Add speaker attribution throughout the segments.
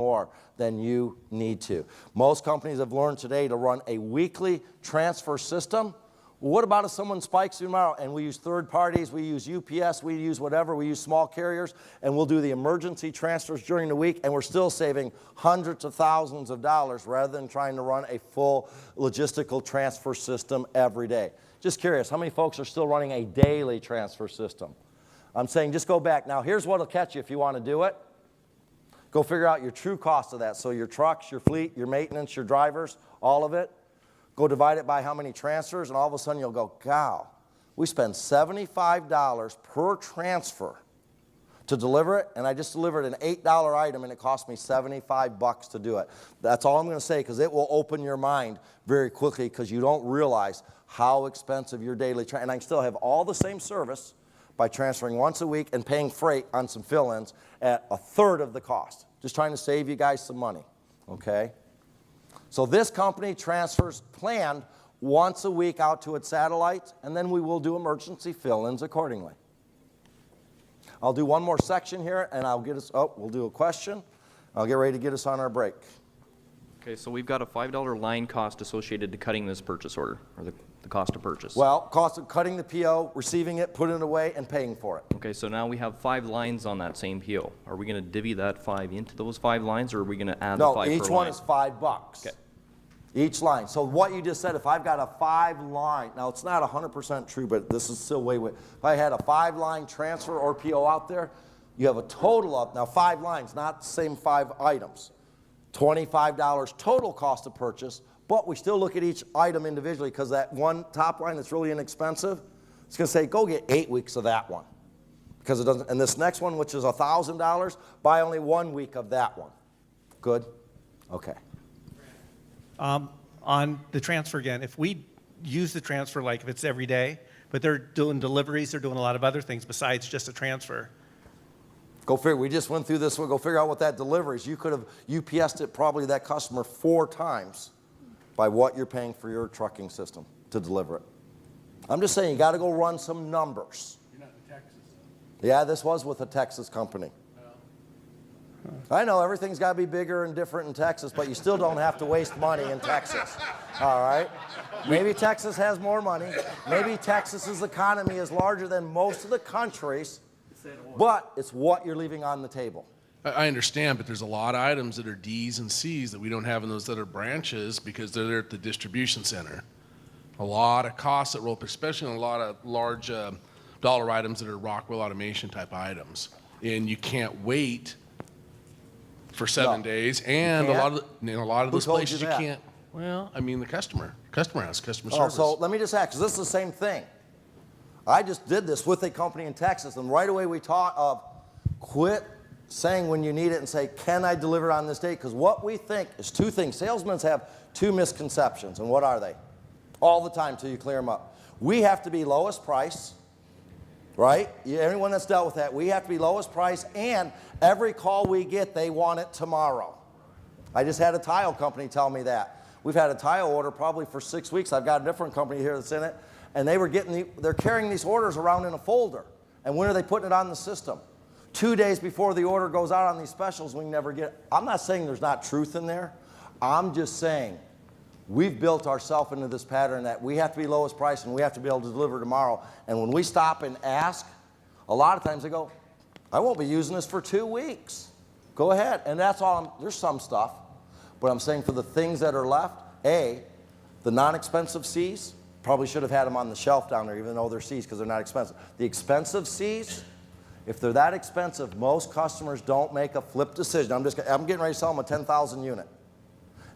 Speaker 1: more than you need to. Most companies have learned today to run a weekly transfer system. What about if someone spikes tomorrow and we use third parties, we use UPS, we use whatever, we use small carriers, and we'll do the emergency transfers during the week, and we're still saving hundreds of thousands of dollars rather than trying to run a full logistical transfer system every day. Just curious, how many folks are still running a daily transfer system? I'm saying just go back. Now here's what will catch you if you want to do it. Go figure out your true cost of that. So your trucks, your fleet, your maintenance, your drivers, all of it. Go divide it by how many transfers, and all of a sudden you'll go, "Cow, we spend $75 per transfer to deliver it, and I just delivered an $8 item, and it cost me $75 to do it." That's all I'm going to say, because it will open your mind very quickly, because you don't realize how expensive your daily and I can still have all the same service by transferring once a week and paying freight on some fill-ins at a third of the cost. Just trying to save you guys some money, okay? So this company transfers planned once a week out to its satellites, and then we will do emergency fill-ins accordingly. I'll do one more section here, and I'll get us, we'll do a question. I'll get ready to get us on our break.
Speaker 2: Okay, so we've got a $5 line cost associated to cutting this purchase order, or the cost of purchase.
Speaker 1: Well, cost of cutting the PO, receiving it, putting it away, and paying for it.
Speaker 2: Okay, so now we have 5 lines on that same PO. Are we going to divvy that 5 into those 5 lines, or are we going to add the 5 per line?
Speaker 1: No, each one is $5.
Speaker 2: Okay.
Speaker 1: Each line. So what you just said, if I've got a 5-line, now it's not 100% true, but this is still way. If I had a 5-line transfer or PO out there, you have a total of, now 5 lines, not the same 5 items. $25 total cost of purchase, but we still look at each item individually, because that one top line that's really inexpensive, it's going to say, go get 8 weeks of that one. Because it doesn't, and this next one, which is $1,000, buy only 1 week of that one. Good? Okay.
Speaker 3: On the transfer again, if we use the transfer, like if it's every day, but they're doing deliveries, they're doing a lot of other things besides just a transfer.
Speaker 1: Go figure. We just went through this one. Go figure out what that delivers. You could have UPS'd it probably that customer 4 times by what you're paying for your trucking system to deliver it. I'm just saying, you got to go run some numbers.
Speaker 4: You're not in Texas.
Speaker 1: Yeah, this was with a Texas company. I know everything's got to be bigger and different in Texas, but you still don't have to waste money in Texas. All right? Maybe Texas has more money. Maybe Texas's economy is larger than most of the countries, but it's what you're leaving on the table.
Speaker 4: I understand, but there's a lot of items that are D's and C's that we don't have in those other branches because they're there at the distribution center. A lot of costs that roll up, especially on a lot of large dollar items that are Rockwell Automation type items. And you can't wait for 7 days, and a lot of those places you can't. Well, I mean, the customer has customer service.
Speaker 1: So let me just ask, because this is the same thing. I just did this with a company in Texas, and right away we taught of quit saying when you need it and say, can I deliver it on this date? Because what we think is 2 things. Salesmen have 2 misconceptions, and what are they? All the time till you clear them up. We have to be lowest price, right? Anyone that's dealt with that, we have to be lowest price, and every call we get, they want it tomorrow. I just had a tile company tell me that. We've had a tile order probably for 6 weeks. I've got a different company here that's in it, and they're carrying these orders around in a folder. And when are they putting it on the system? 2 days before the order goes out on these specials, we never get it. I'm not saying there's not truth in there. I'm just saying we've built ourselves into this pattern that we have to be lowest price and we have to be able to deliver tomorrow. And when we stop and ask, a lot of times they go, I won't be using this for 2 weeks. Go ahead. And that's all. There's some stuff. But I'm saying for the things that are left, the non-expensive C's, probably should have had them on the shelf down there, even though they're C's because they're not expensive. The expensive C's, if they're that expensive, most customers don't make a flip decision. I'm getting ready to sell them a 10,000 unit.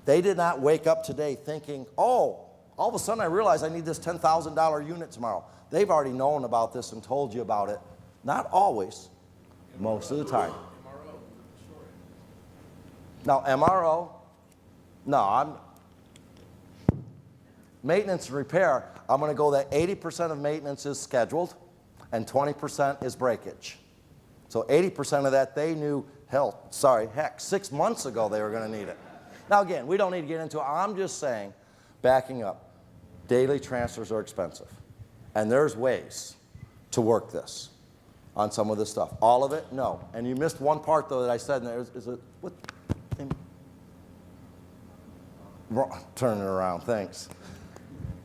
Speaker 1: They did not wake up today thinking, oh, all of a sudden I realize I need this $10,000 unit tomorrow. They've already known about this and told you about it. Not always, most of the time. Now, MRO, no, maintenance and repair, I'm going to go that 80% of maintenance is scheduled and 20% is breakage. So 80% of that they knew, heck, 6 months ago they were going to need it. Now again, we don't need to get into it. I'm just saying, backing up, daily transfers are expensive. And there's ways to work this on some of this stuff. All of it? No. And you missed one part though that I said in there. Turn it around, thanks.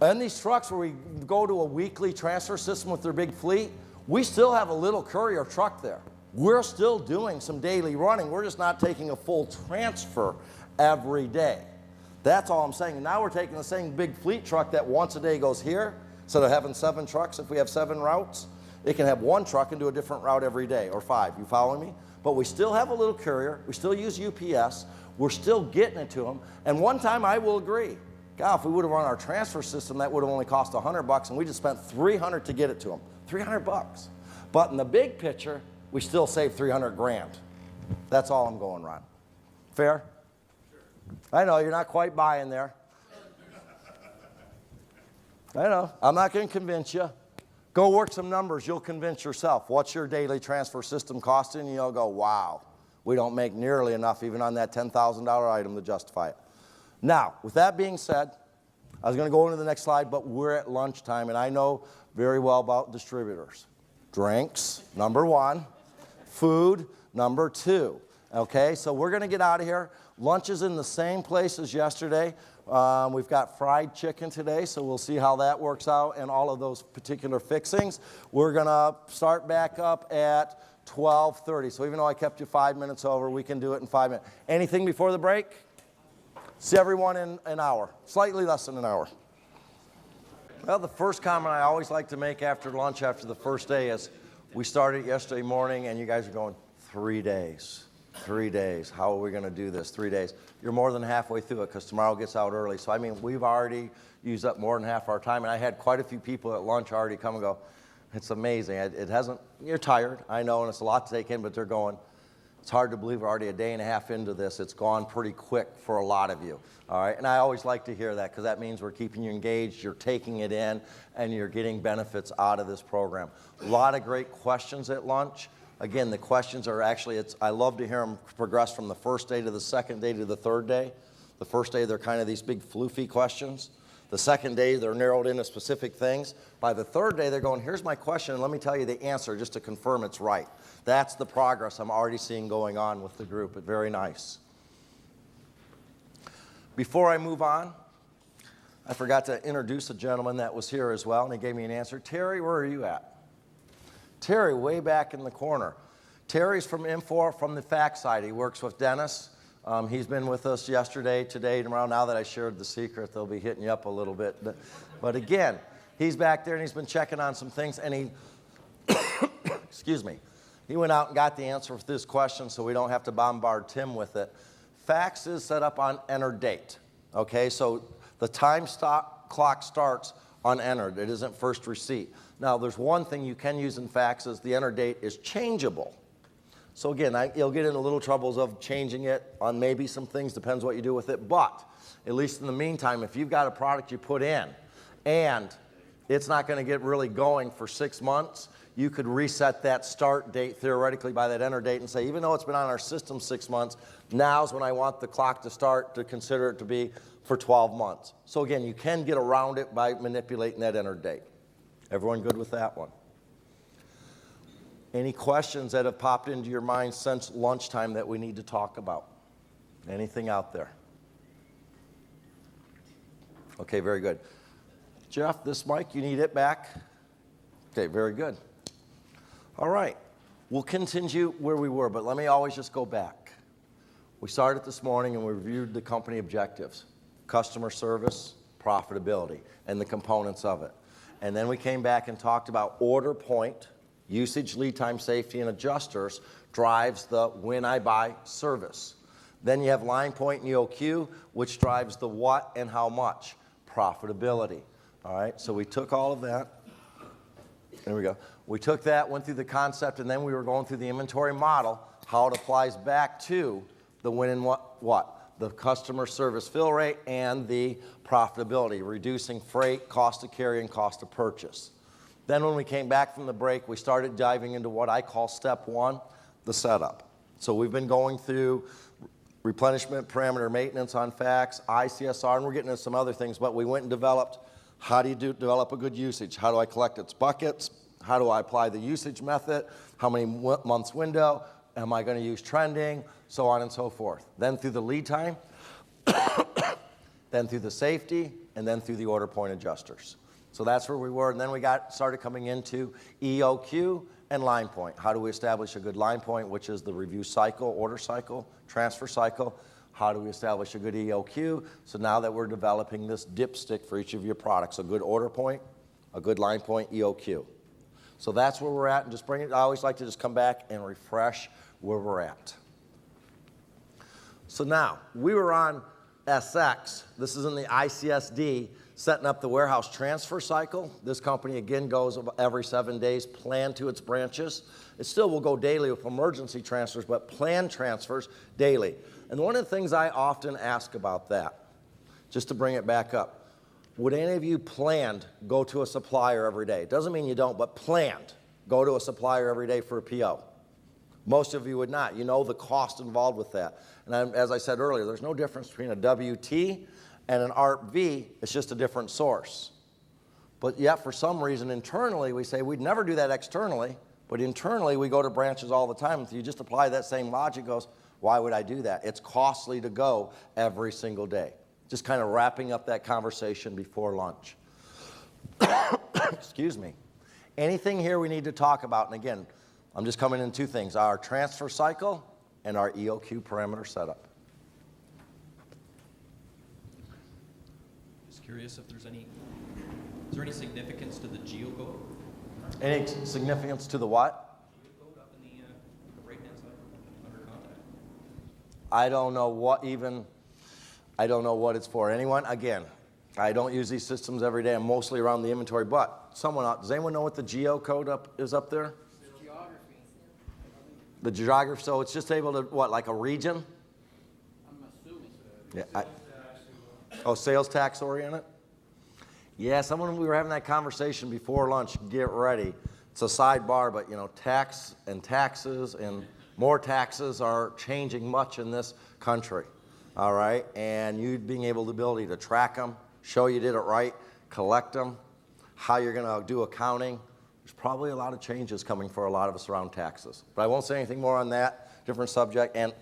Speaker 1: And these trucks where we go to a weekly transfer system with their big fleet, we still have a little courier truck there. We're still doing some daily running. We're just not taking a full transfer every day. That's all I'm saying. And now we're taking the same big fleet truck that once a day goes here. Instead of having 7 trucks, if we have 7 routes, it can have 1 truck and do a different route every day, or 5. You following me? But we still have a little courier. We still use UPS. We're still getting it to them. And one time I will agree, God, if we would have run our transfer system, that would have only cost $100, and we just spent $300 to get it to them. $300. But in the big picture, we still saved $300 grand. That's all I'm going, Ron. Fair? I know, you're not quite buying there. I know. I'm not going to convince you. Go work some numbers. You'll convince yourself. What's your daily transfer system costing? And you'll go, wow, we don't make nearly enough even on that $10,000 item to justify it. Now, with that being said, I was going to go into the next slide, but we're at lunchtime, and I know very well about distributors. Drinks, number 1. Food, number 2. Okay, so we're going to get out of here. Lunch is in the same place as yesterday. We've got fried chicken today, so we'll see how that works out and all of those particular fixings. We're going to start back up at 12:30. So even though I kept you 5 minutes over, we can do it in 5 minutes. Anything before the break? See everyone in an hour, slightly less than an hour. Well, the first comment I always like to make after lunch, after the first day, is we started yesterday morning and you guys are going 3 days. 3 days. How are we going to do this? 3 days. You're more than halfway through it because tomorrow gets out early. So, I mean, we've already used up more than half our time. And I had quite a few people at lunch already come and go, it's amazing. It hasn't, you're tired, I know, and it's a lot to take in, but they're going, it's hard to believe we're already a day and a half into this. It's gone pretty quick for a lot of you. All right. And I always like to hear that because that means we're keeping you engaged, you're taking it in, and you're getting benefits out of this program. A lot of great questions at lunch. Again, the questions are actually, I love to hear them progress from the first day to the second day to the third day. The first day, they're kind of these big floofy questions. The second day, they're narrowed into specific things. By the third day, they're going, here's my question, and let me tell you the answer just to confirm it's right. That's the progress I'm already seeing going on with the group. It's very nice. Before I move on, I forgot to introduce a gentleman that was here as well, and he gave me an answer. Terry, where are you at? Terry, way back in the corner. Terry's from Infor, from the fax side. He works with Dennis. He's been with us yesterday, today, tomorrow. Now that I shared the secret, they'll be hitting you up a little bit. But again, he's back there, and he's been checking on some things, and he, excuse me, he went out and got the answer for this question so we don't have to bombard Tim with it. Fax is set up on entered date. Okay, so the time clock starts on entered. It isn't first receipt. Now, there's one thing you can use in faxes. The enter date is changeable. So again, you'll get into little troubles of changing it on maybe some things, depends what you do with it. But at least in the meantime, if you've got a product you put in and it's not going to get really going for 6 months, you could reset that start date theoretically by that enter date and say, even though it's been on our system 6 months, now's when I want the clock to start to consider it to be for 12 months. So again, you can get around it by manipulating that enter date. Everyone good with that one? Any questions that have popped into your mind since lunchtime that we need to talk about? Anything out there? Okay, very good. Jeff, this mic, you need it back? Okay, very good. All right, we'll continue where we were, but let me always just go back. We started this morning and we reviewed the company objectives: customer service, profitability, and the components of it. And then we came back and talked about order point, usage, lead time, safety, and adjusters drives the when I buy service. Then you have line point and EOQ, which drives the what and how much, profitability. All right, so we took all of that. There we go. We took that, went through the concept, and then we were going through the inventory model, how it applies back to the when and what? The customer service fill rate and the profitability, reducing freight, cost to carry, and cost to purchase. Then when we came back from the break, we started diving into what I call step one, the setup. So we've been going through replenishment, parameter maintenance on fax, ICSR, and we're getting into some other things, but we went and developed how do you develop a good usage? How do I collect its buckets? How do I apply the usage method? How many months window? Am I going to use trending? So on and so forth. Then through the lead time, then through the safety, and then through the order point adjusters. So that's where we were, and then we started coming into EOQ and line point. How do we establish a good line point, which is the review cycle, order cycle, transfer cycle? How do we establish a good EOQ? So now that we're developing this dipstick for each of your products, a good order point, a good line point, EOQ. So that's where we're at, and just bring it. I always like to just come back and refresh where we're at. So now, we were on SX. This is in the ICSD, setting up the warehouse transfer cycle. This company, again, goes every 7 days, planned to its branches. It still will go daily with emergency transfers, but planned transfers daily. And one of the things I often ask about that, just to bring it back up, would any of you planned go to a supplier every day? It doesn't mean you don't, but planned go to a supplier every day for a PO. Most of you would not. You know the cost involved with that. And as I said earlier, there's no difference between a WT and an ARP-V. It's just a different source. But yet, for some reason, internally, we say we'd never do that externally, but internally, we go to branches all the time. If you just apply that same logic, goes, why would I do that? It's costly to go every single day. Just kind of wrapping up that conversation before lunch. Excuse me. Anything here we need to talk about? And again, I'm just coming in two things, our transfer cycle and our EOQ parameter setup.
Speaker 2: Just curious if is there any significance to the geocode?
Speaker 1: Any significance to the what?
Speaker 2: Geocode up in the right-hand side under contact.
Speaker 1: I don't know what it's for. Anyone? Again, I don't use these systems every day. I'm mostly around the inventory, but does anyone know what the geocode is up there?
Speaker 5: Geography.
Speaker 1: The geography, so it's just able to, what, like a region?
Speaker 5: I'm assuming.
Speaker 1: Yeah. Sales tax oriented? Yeah, we were having that conversation before lunch. Get ready. It's a sidebar, but tax and taxes and more taxes are changing much in this country. All right, and you being able the ability to track them, show you did it right, collect them, how you're going to do accounting. There's probably a lot of changes coming for a lot of us around taxes. But I won't say anything more on that, different subject, and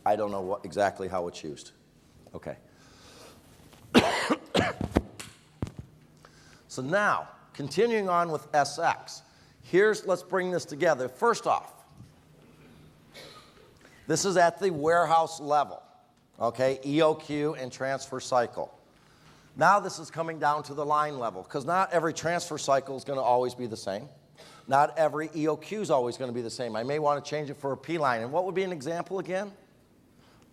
Speaker 1: I don't know exactly how it's used. Okay. So now, continuing on with SX, let's bring this together. First off, this is at the warehouse level. Okay, EOQ and transfer cycle. Now this is coming down to the line level, because not every transfer cycle is going to always be the same. Not every EOQ is always going to be the same. I may want to change it for a P line. And what would be an example again?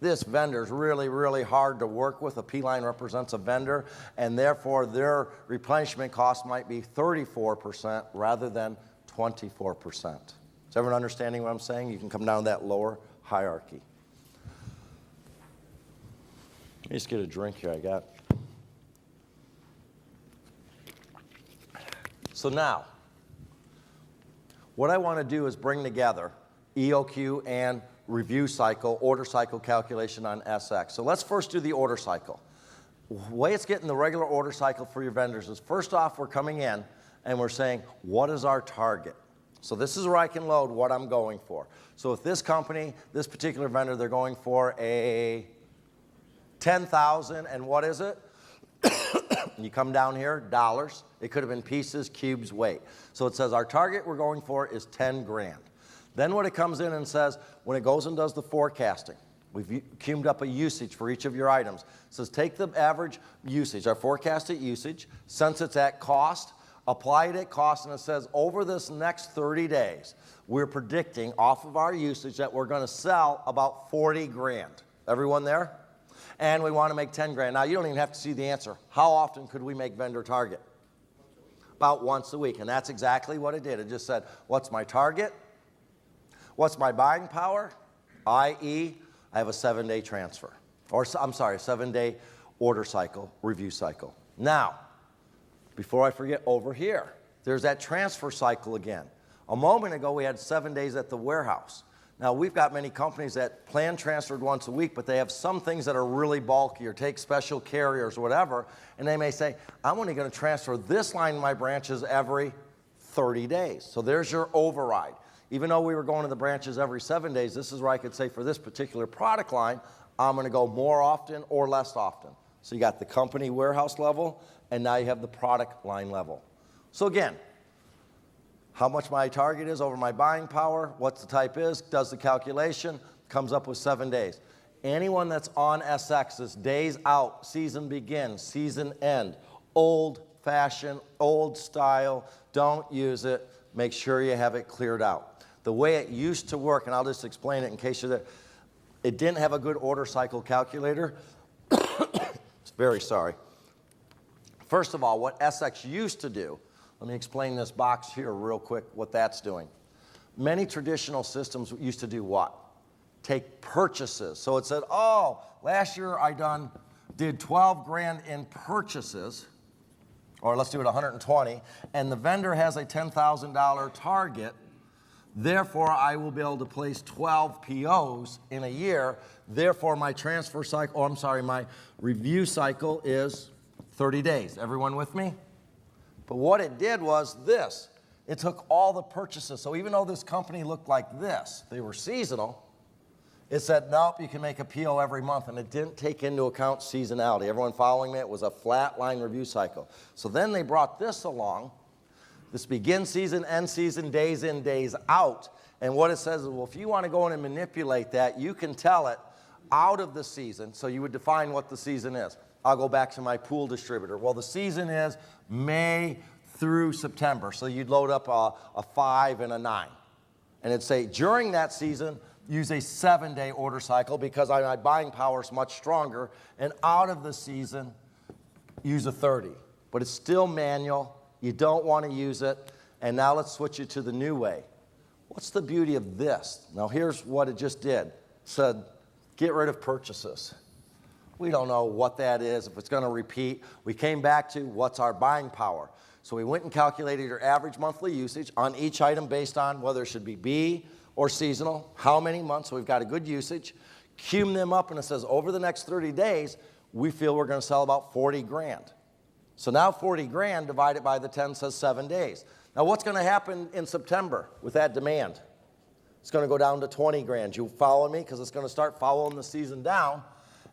Speaker 1: This vendor is really, really hard to work with. A P line represents a vendor, and therefore their replenishment cost might be 34% rather than 24%. Is everyone understanding what I'm saying? You can come down that lower hierarchy. Let me just get a drink here. So now, what I want to do is bring together EOQ and review cycle, order cycle calculation on SX. So let's first do the order cycle. The way it's getting the regular order cycle for your vendors is, first off, we're coming in and we're saying, what is our target? So this is where I can load what I'm going for. So if this company, this particular vendor, they're going for a 10,000, and what is it? You come down here, dollars. It could have been pieces, cubes, weight. So it says our target we're going for is 10 grand. Then when it comes in and says, when it goes and does the forecasting, we've cubed up a usage for each of your items. It says take the average usage, our forecasted usage, since it's at cost, apply it at cost, and it says over this next 30 days, we're predicting off of our usage that we're going to sell about 40 grand. Everyone there? And we want to make 10 grand. Now, you don't even have to see the answer. How often could we make vendor target? About once a week. And that's exactly what it did. It just said, what's my target? What's my buying power? i.e., I have a 7-day transfer. Or, I'm sorry, a 7-day order cycle, review cycle. Now, before I forget, over here, there's that transfer cycle again. A moment ago, we had 7 days at the warehouse. Now, we've got many companies that plan transferred once a week, but they have some things that are really bulky or take special carriers or whatever, and they may say, I'm only going to transfer this line in my branches every 30 days. So there's your override. Even though we were going to the branches every 7 days, this is where I could say for this particular product line, I'm going to go more often or less often. So you got the company warehouse level, and now you have the product line level. So again, how much my target is over my buying power, what the type is, does the calculation, comes up with 7 days. Anyone that's on SX is days out, season begin, season end, old fashion, old style, don't use it, make sure you have it cleared out. The way it used to work, and I'll just explain it in case you're there, it didn't have a good order cycle calculator. Very sorry. First of all, what SX used to do, let me explain this box here real quick, what that's doing. Many traditional systems used to do what? Take purchases. So it said, oh, last year I did 12 grand in purchases, or let's do it 120, and the vendor has a $10,000 target. Therefore, I will be able to place 12 POs in a year. Therefore, my transfer cycle, my review cycle is 30 days. Everyone with me? But what it did was this. It took all the purchases. So even though this company looked like this, they were seasonal, it said, nope, you can make a PO every month, and it didn't take into account seasonality. Everyone following me? It was a flat line review cycle. So then they brought this along. This begin season, end season, days in, days out. And what it says is, well, if you want to go in and manipulate that, you can tell it out of the season. So you would define what the season is. I'll go back to my pool distributor. Well, the season is May through September. So you'd load up a 5 and a 9. And it'd say, during that season, use a 7-day order cycle because my buying power is much stronger. And out of the season, use a 30. But it's still manual. You don't want to use it. And now let's switch it to the new way. What's the beauty of this? Now here's what it just did. It said, get rid of purchases. We don't know what that is, if it's going to repeat. We came back to what's our buying power. So we went and calculated your average monthly usage on each item based on whether it should be B or seasonal, how many months, so we've got a good usage. Cum them up, and it says over the next 30 days, we feel we're going to sell about 40 grand. So now 40 grand divided by the 10 says 7 days. Now what's going to happen in September with that demand? It's going to go down to 20 grand. You follow me? Because it's going to start following the season down.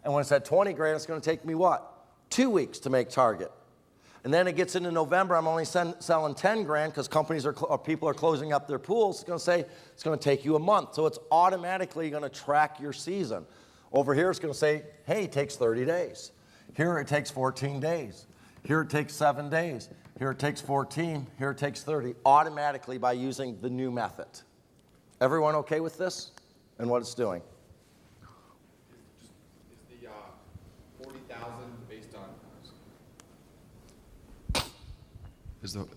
Speaker 1: And when it's at 20 grand, it's going to take me what? 2 weeks to make target. And then it gets into November, I'm only selling 10 grand because companies or people are closing up their pools. It's going to say it's going to take you a month. So it's automatically going to track your season. Over here, it's going to say, hey, it takes 30 days. Here, it takes 14 days. Here, it takes 7 days. Here, it takes 14. Here, it takes 30. Automatically by using the new method. Everyone okay with this and what it's doing?
Speaker 6: Is the 40,000 based on?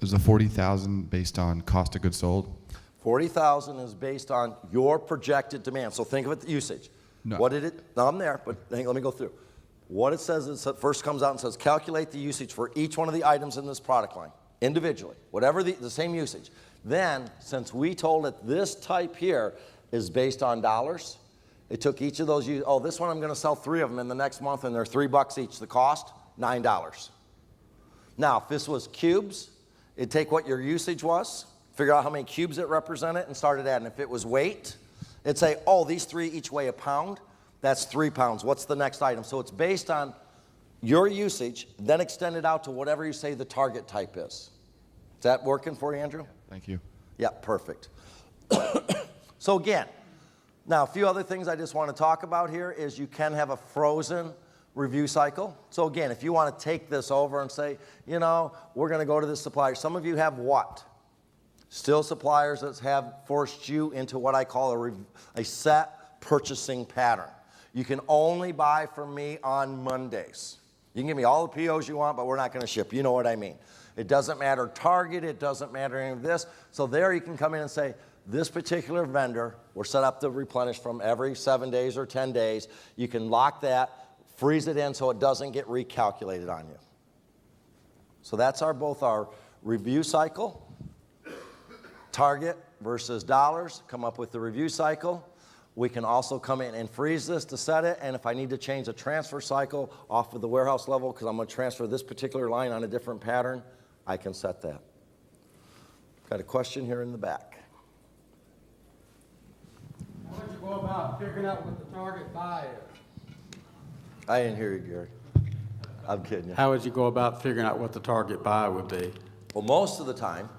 Speaker 7: Is the 40,000 based on cost of goods sold?
Speaker 1: 40,000 is based on your projected demand. So think of it, the usage.
Speaker 7: No.
Speaker 1: What did it? No, I'm there, but let me go through. What it says is it first comes out and says calculate the usage for each one of the items in this product line individually, whatever the same usage. Then, since we told it this type here is based on dollars, it took each of those. Oh, this one I'm going to sell 3 of them in the next month, and they're $3 each. The cost $9. Now, if this was cubes, it'd take what your usage was, figure out how many cubes it represented, and start it adding. If it was weight, it'd say, oh, these 3 each weigh a pound. That's 3 pounds. What's the next item? So it's based on your usage, then extended out to whatever you say the target type is. Is that working for you, Andrew?
Speaker 7: Thank you.
Speaker 1: Yeah, perfect. So again, now a few other things I just want to talk about here is you can have a frozen review cycle. So again, if you want to take this over and say, you know, we're going to go to this supplier. Some of you have what? Still suppliers that have forced you into what I call a set purchasing pattern. You can only buy from me on Mondays. You can give me all the POs you want, but we're not going to ship. You know what I mean. It doesn't matter Target. It doesn't matter any of this. So there you can come in and say, this particular vendor, we're set up to replenish from every 7 days or 10 days. You can lock that, freeze it in so it doesn't get recalculated on you. So that's both our review cycle, target versus dollars, come up with the review cycle. We can also come in and freeze this to set it, and if I need to change the transfer cycle off of the warehouse level because I'm going to transfer this particular line on a different pattern, I can set that. Got a question here in the back.
Speaker 5: How would you go about figuring out what the target buy is?
Speaker 1: I didn't hear you, Gary. I'm kidding you.
Speaker 5: How would you go about figuring out what the target buy would be?
Speaker 1: Well, most of the time,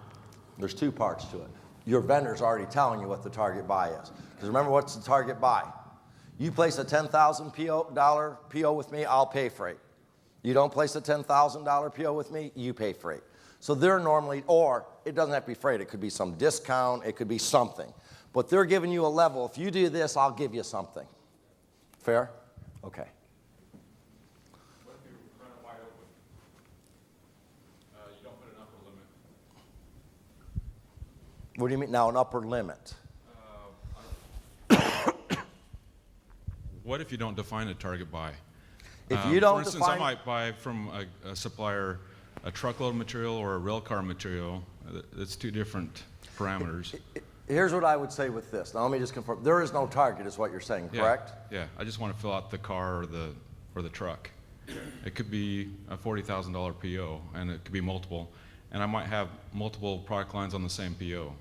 Speaker 1: there's two parts to it. Your vendor's already telling you what the target buy is. Because remember, what's the target buy? You place a $10,000 PO with me, I'll pay freight. You don't place a $10,000 PO with me, you pay freight. So they're normally, or it doesn't have to be freight, it could be some discount, it could be something. But they're giving you a level. If you do this, I'll give you something. Fair? Okay.
Speaker 6: What if you run it wide open? You don't put an upper limit.
Speaker 1: What do you mean now, an upper limit?
Speaker 8: What if you don't define a target buy?
Speaker 1: If you don't
Speaker 8: for instance,
Speaker 1: define-
Speaker 8: I might buy from a supplier a truckload material or a rail car material. It's two different parameters.
Speaker 1: Here's what I would say with this. Now let me just confirm. There is no target is what you're saying, correct?
Speaker 8: Yeah. I just want to fill out the car or the truck. It could be a $40,000 PO, and it could be multiple. And I might have multiple product lines on the same PO.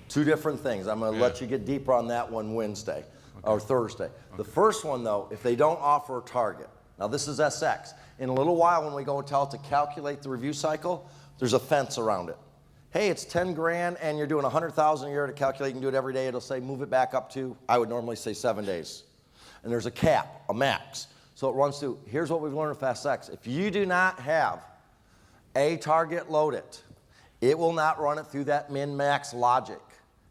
Speaker 1: Two different things. I'm going to let you get deeper on that one Wednesday or Thursday. The first one, though, if they don't offer a target, now this is SX. In a little while, when we go and tell it to calculate the review cycle, there's a fence around it. Hey, it's 10 grand and you're doing 100,000 a year to calculate. You can do it every day. It'll say move it back up to, I would normally say 7 days. And there's a cap, a max. So it runs through. Here's what we've learned with SX. If you do not have a target loaded, it will not run it through that min-max logic.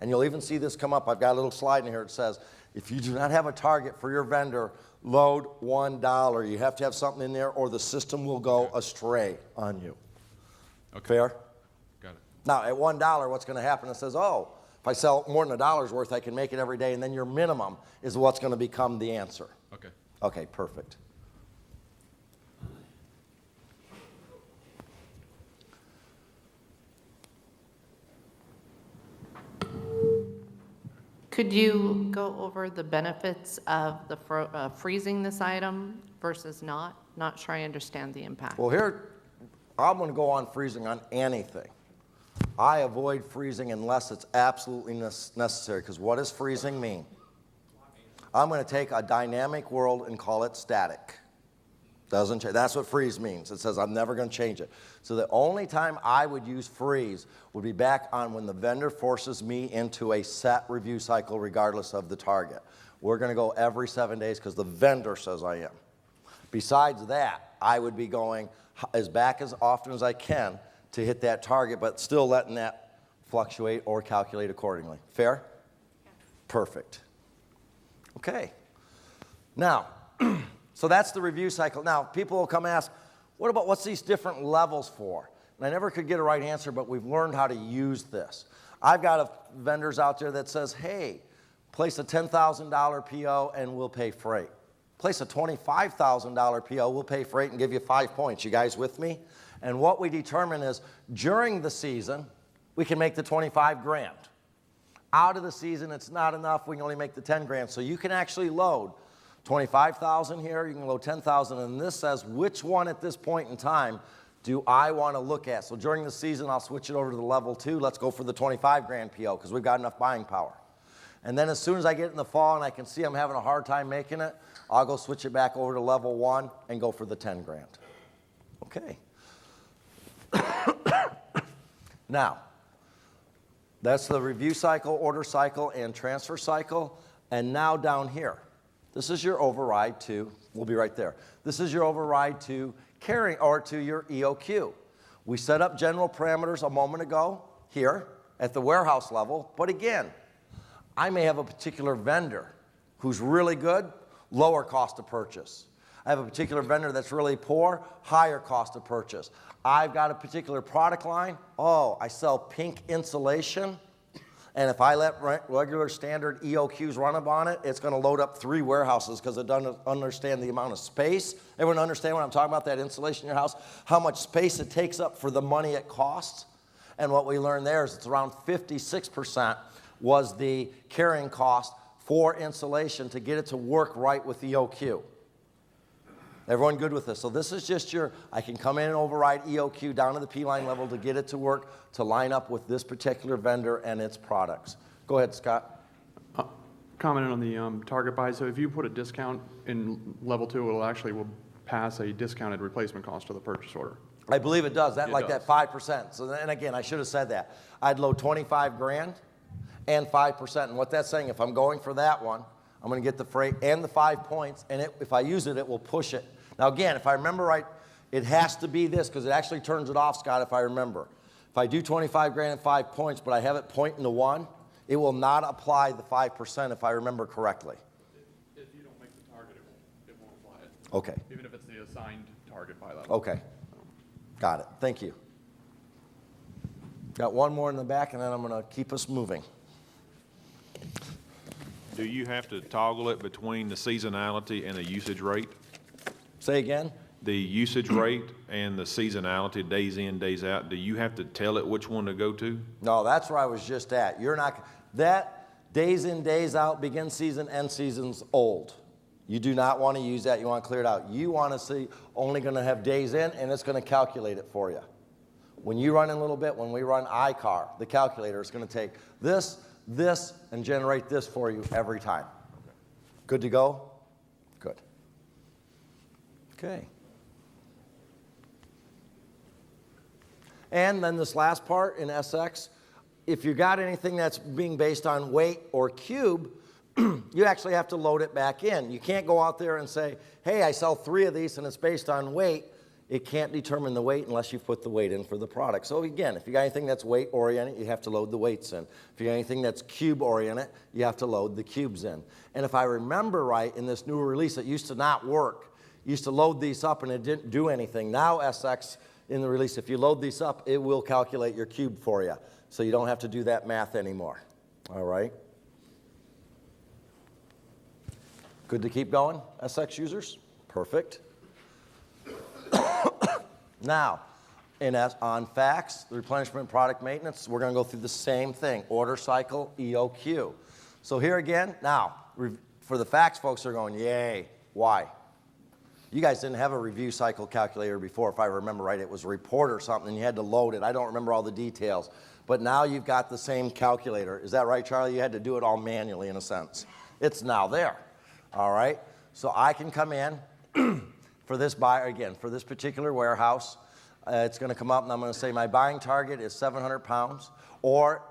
Speaker 1: And you'll even see this come up. I've got a little slide in here. It says, if you do not have a target for your vendor, load $1. You have to have something in there or the system will go astray on you.
Speaker 8: Okay.
Speaker 1: Fair?
Speaker 8: Got it.
Speaker 1: Now, at $1, what's going to happen? It says, oh, if I sell more than a dollar's worth, I can make it every day, and then your minimum is what's going to become the answer.
Speaker 8: Okay.
Speaker 1: Okay, perfect.
Speaker 9: Could you go over the benefits of the freezing this item versus not? Not sure I understand the impact.
Speaker 1: Well, here, I'm going to go on freezing on anything. I avoid freezing unless it's absolutely necessary, because what does freezing mean? I'm going to take a dynamic world and call it static. Doesn't change. That's what freeze means. It says I'm never going to change it. So the only time I would use freeze would be back on when the vendor forces me into a set review cycle regardless of the target. We're going to go every 7 days because the vendor says I am. Besides that, I would be going back as often as I can to hit that target, but still letting that fluctuate or calculate accordingly. Fair? Perfect. Okay. Now, so that's the review cycle. Now, people will come ask, what about what's these different levels for? And I never could get a right answer, but we've learned how to use this. I've got vendors out there that says, hey, place a $10,000 PO and we'll pay freight. Place a $25,000 PO, we'll pay freight and give you 5 points. You guys with me? And what we determine is during the season, we can make the 25 grand. Out of the season, it's not enough. We can only make the 10 grand. So you can actually load 25,000 here, you can load 10,000, and this says which one at this point in time do I want to look at. So during the season, I'll switch it over to the level 2. Let's go for the 25 grand PO because we've got enough buying power. And then as soon as I get in the fall and I can see I'm having a hard time making it, I'll go switch it back over to level 1 and go for the 10 grand. Okay. Now, that's the review cycle, order cycle, and transfer cycle. And now down here, this is your override to, we'll be right there. This is your override to carrying, or to your EOQ. We set up general parameters a moment ago here at the warehouse level, but again, I may have a particular vendor who's really good, lower cost of purchase. I have a particular vendor that's really poor, higher cost of purchase. I've got a particular product line. Oh, I sell pink insulation. And if I let regular standard EOQs run up on it, it's going to load up 3 warehouses because it doesn't understand the amount of space. Everyone understand what I'm talking about, that insulation in your house? How much space it takes up for the money it costs? And what we learned there is it's around 56% was the carrying cost for insulation to get it to work right with the EOQ. Everyone good with this? So this is just your, I can come in and override EOQ down to the P-line level to get it to work, to line up with this particular vendor and its products. Go ahead, Scott.
Speaker 10: Commenting on the target buy, so if you put a discount in level 2, it'll actually will pass a discounted replacement cost to the purchase order.
Speaker 1: I believe it does, that
Speaker 10: It
Speaker 1: like
Speaker 10: does.
Speaker 1: that 5%. So then again, I should have said that. I'd load 25 grand and 5%. And what that's saying, if I'm going for that one, I'm going to get the freight and the 5 points, and if I use it, it will push it. Now again, if I remember right, it has to be this because it actually turns it off, Scott, if I remember. If I do 25 grand and 5 points, but I have it pointing to 1, it will not apply the 5% if I remember correctly.
Speaker 10: If you don't make the target, it won't apply it.
Speaker 1: Okay.
Speaker 10: Even if it's the assigned target by level.
Speaker 1: Okay. Got it. Thank you. Got one more in the back, and then I'm going to keep us moving.
Speaker 6: Do you have to toggle it between the seasonality and the usage rate?
Speaker 1: Say again?
Speaker 6: The usage rate and the seasonality, days in, days out, do you have to tell it which one to go to?
Speaker 1: No, that's where I was just at. You're not, that days in, days out, begin season, end season's old. You do not want to use that. You want to clear it out. You want to see only going to have days in, and it's going to calculate it for you. When you run in a little bit, when we run iCar, the calculator is going to take this, and generate this for you every time. Good to go? Good. Okay. And then this last part in SX, if you got anything that's being based on weight or cube, you actually have to load it back in. You can't go out there and say, hey, I sell 3 of these and it's based on weight. It can't determine the weight unless you put the weight in for the product. So again, if you got anything that's weight oriented, you have to load the weights in. If you got anything that's cube oriented, you have to load the cubes in. And if I remember right, in this new release, it used to not work. You used to load these up and it didn't do anything. Now SX in the release, if you load these up, it will calculate your cube for you. So you don't have to do that math anymore. All right? Good to keep going, SX users? Perfect. Now, on facts, the replenishment product maintenance, we're going to go through the same thing, order cycle, EOQ. So here again, now, for the facts folks are going, yay, why? You guys didn't have a review cycle calculator before, if I remember right. It was a report or something, and you had to load it. I don't remember all the details. But now you've got the same calculator. Is that right, Charlie? You had to do it all manually in a sense. It's now there. All right? So I can come in for this buyer, again, for this particular warehouse. It's going to come up, and I'm going to say my buying target is 700 pounds, or,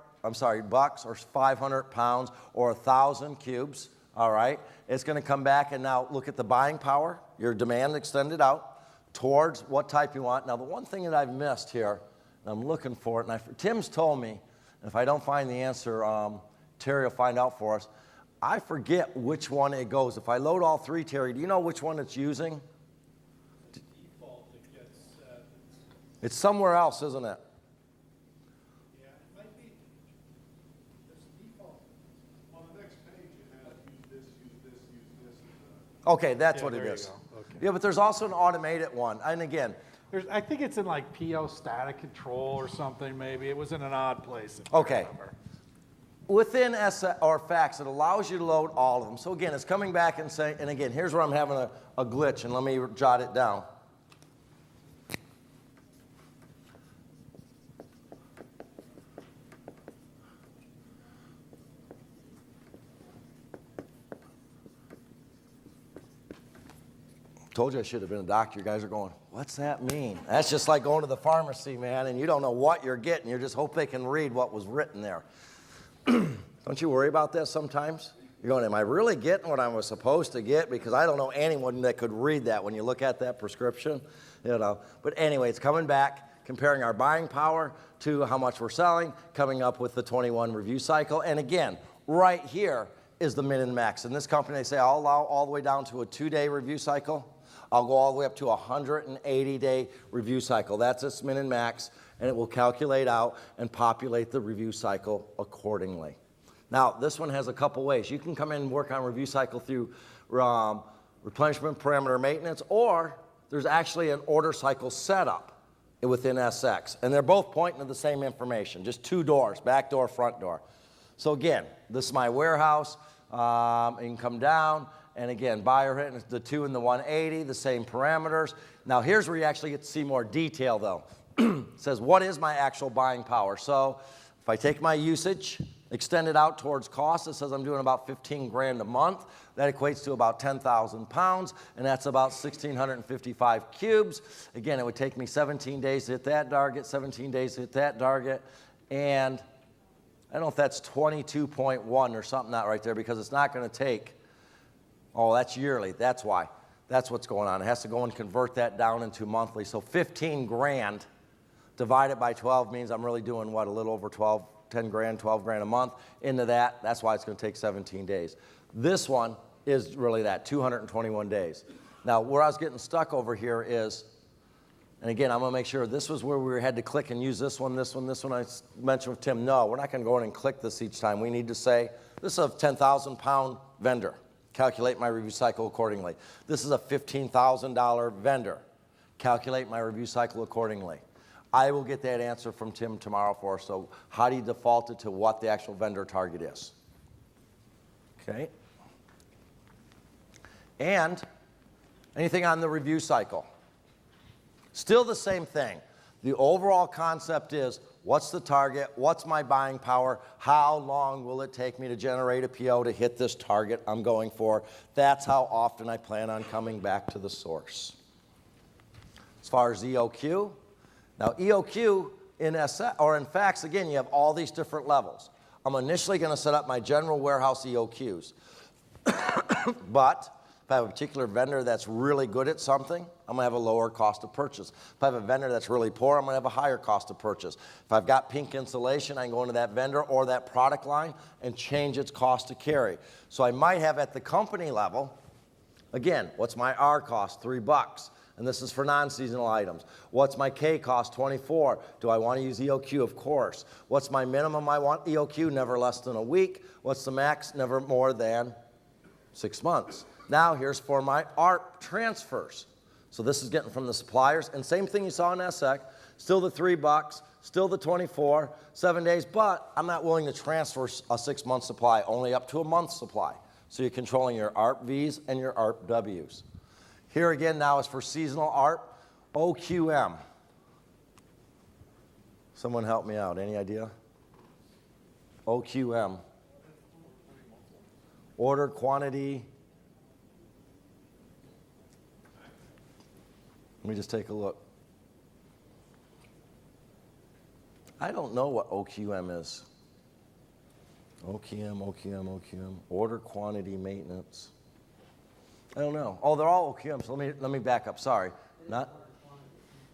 Speaker 1: bucks, or 500 pounds, or 1,000 cubes. All right? It's going to come back and now look at the buying power, your demand extended out towards what type you want. Now, the one thing that I've missed here, and I'm looking for it, and Tim's told me, and if I don't find the answer, Terry will find out for us. I forget which one it goes. If I load all 3, Terry, do you know which one it's using?
Speaker 3: Default, it gets,
Speaker 1: It's somewhere else, isn't it?
Speaker 3: yeah, it might be, there's default.
Speaker 6: On the next page, it has use this.
Speaker 1: Okay, that's
Speaker 3: Yeah,
Speaker 1: what it
Speaker 3: there you
Speaker 1: is.
Speaker 3: go. Okay.
Speaker 1: Yeah, but there's also an automated one. And again,
Speaker 11: I think it's in like PO static control or something, maybe. It was in an odd place. if I
Speaker 1: okay.
Speaker 11: remember.
Speaker 1: Within or facts, it allows you to load all of them. So again, it's coming back and saying, and again, here's where I'm having a glitch, and let me jot it down. Told you I should have been a doctor. You guys are going, what's that mean? That's just like going to the pharmacy, man, and you don't know what you're getting. You just hope they can read what was written there. Don't you worry about that sometimes? You're going, am I really getting what I was supposed to get? Because I don't know anyone that could read that when you look at that prescription. You know. But anyway, it's coming back, comparing our buying power to how much we're selling, coming up with the 21 review cycle. And again, right here is the min and max. In this company, they say I'll allow all the way down to a 2-day review cycle. I'll go all the way up to a 180-day review cycle. That's its min and max, and it will calculate out and populate the review cycle accordingly. Now, this one has a couple ways. You can come in and work on review cycle through replenishment parameter maintenance, or there's actually an order cycle setup within SX. And they're both pointing to the same information, just 2 doors, back door, front door. So again, this is my warehouse. You can come down, and again, buyer hit, and it's the 2 and the 180, the same parameters. Now, here's where you actually get to see more detail, though. It says, what is my actual buying power? So if I take my usage, Extend it out towards cost. It says I'm doing about 15 grand a month. That equates to about 10,000 pounds, and that's about 1,655 cubes. Again, it would take me 17 days to hit that target, 17 days to hit that target, and I don't know if that's 22.1 or something not right there, because it's not going to take, oh, that's yearly. That's why. That's what's going on. It has to go and convert that down into monthly. So 15 grand divided by 12 means I'm really doing, what, a little over 10 grand, 12 grand a month into that. That's why it's going to take 17 days. This one is really that, 221 days. Now, where I was getting stuck over here is, and again, I'm going to make sure this was where we had to click and use this one, this one, this one. I mentioned with Tim, no, we're not going to go in and click this each time. We need to say, this is a 10,000 pound vendor. Calculate my review cycle accordingly. This is a $15,000 vendor. Calculate my review cycle accordingly. I will get that answer from Tim tomorrow for us. So how do you default it to what the actual vendor target is? Okay. And anything on the review cycle? Still the same thing. The overall concept is, what's the target? What's my buying power? How long will it take me to generate a PO to hit this target I'm going for? That's how often I plan on coming back to the source. As far as EOQ, now EOQ in fax, again, you have all these different levels. I'm initially going to set up my general warehouse EOQs. But if I have a particular vendor that's really good at something, I'm going to have a lower cost of purchase. If I have a vendor that's really poor, I'm going to have a higher cost of purchase. If I've got pink insulation, I can go into that vendor or that product line and change its cost to carry. So I might have at the company level, again, what's my R cost? $3. And this is for non-seasonal items. What's my K cost? 24. Do I want to use EOQ? Of course. What's my minimum I want EOQ? Never less than a week. What's the max? Never more than 6 months. Now here's for my ARP transfers. So this is getting from the suppliers. And same thing you saw in SEC. Still the $3, still the 24, 7 days, but I'm not willing to transfer a 6 month supply, only up to a month supply. So you're controlling your ARP Vs and your ARP Ws. Here again now is for seasonal ARP, OQM. Someone help me out, any idea? OQM. Order quantity. Let me just take a look. I don't know what OQM is. OQM. Order quantity maintenance. I don't know. Oh, they're all OQM, so let me back up. Sorry. Not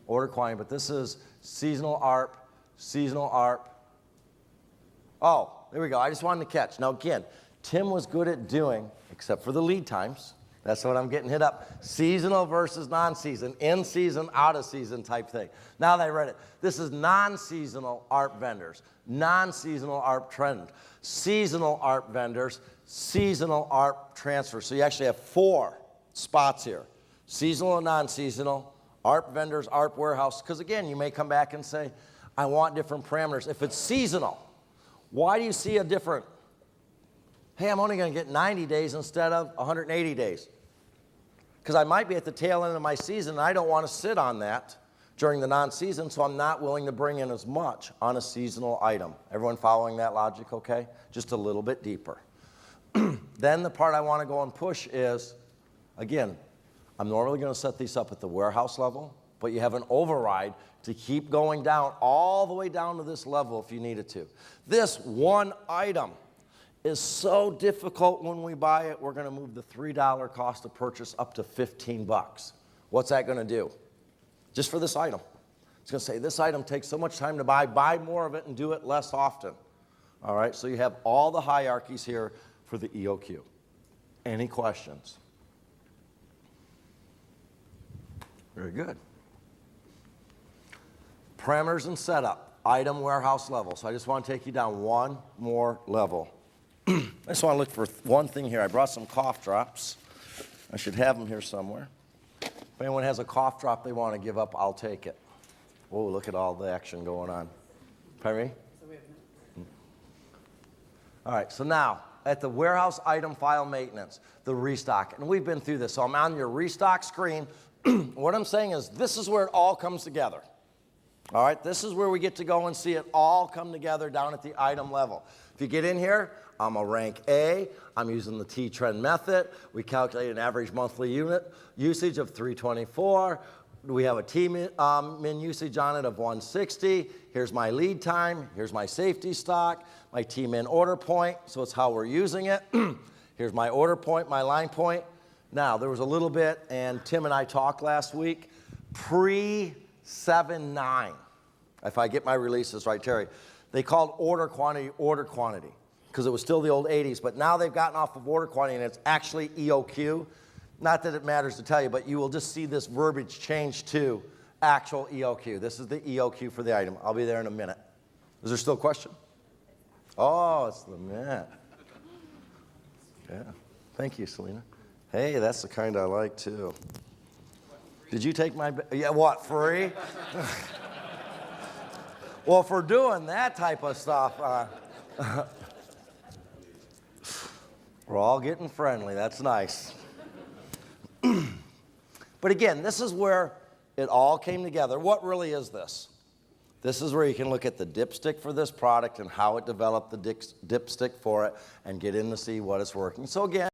Speaker 1: order quantity, but this is seasonal ARP. Oh, there we go. I just wanted to catch. Now again, Tim was good at doing, except for the lead times. That's what I'm getting hit up. Seasonal versus non-season, in season, out of season type thing. Now that I read it, this is non-seasonal ARP vendors, non-seasonal ARP trend, seasonal ARP vendors, seasonal ARP transfers. So you actually have 4 spots here. Seasonal and non-seasonal, ARP vendors, ARP warehouse. Because again, you may come back and say, I want different parameters. If it's seasonal, why do you see a different? Hey, I'm only going to get 90 days instead of 180 days. Because I might be at the tail end of my season, and I don't want to sit on that during the non-season, so I'm not willing to bring in as much on a seasonal item. Everyone following that logic okay? Just a little bit deeper. Then the part I want to go and push is, again, I'm normally going to set these up at the warehouse level, but you have an override to keep going down all the way down to this level if you needed to. This one item is so difficult when we buy it, we're going to move the $3 cost of purchase up to $15. What's that going to do? Just for this item. It's going to say, this item takes so much time to buy more of it and do it less often. All right, so you have all the hierarchies here for the EOQ. Any questions? Very good. Parameters and setup, item warehouse level. So I just want to take you down one more level. I just want to look for one thing here. I brought some cough drops. I should have them here somewhere. If anyone has a cough drop they want to give up, I'll take it. Oh, look at all the action going on. Pardon me? All right, so now, at the warehouse item file maintenance, the restock. And we've been through this. So I'm on your restock screen. What I'm saying is this is where it all comes together. All right, this is where we get to go and see it all come together down at the item level. If you get in here, I'm a rank A. I'm using the T-trend method. We calculate an average monthly unit usage of 324. We have a T-min usage on it of 160. Here's my lead time. Here's my safety stock, my T-min order point. So it's how we're using it. Here's my order point, my line point. Now, there was a little bit, and Tim and I talked last week, pre-7-9. If I get my releases right, Terry. They called order quantity, because it was still the old 80s, but now they've gotten off of order quantity, and it's actually EOQ. Not that it matters to tell you, but you will just see this verbiage change to actual EOQ. This is the EOQ for the item. I'll be there in a minute. Is there still a question? Oh, it's the minute. Yeah. Thank you, Selena. Hey, that's the kind I like, too. Did you take my... Yeah, what, free? Well, if we're doing that type of stuff, we're all getting friendly. That's nice. But again, this is where it all came together. What really is this? This is where you can look at the dipstick for this product and how it developed the dipstick for it and get in to see what it's working. So again,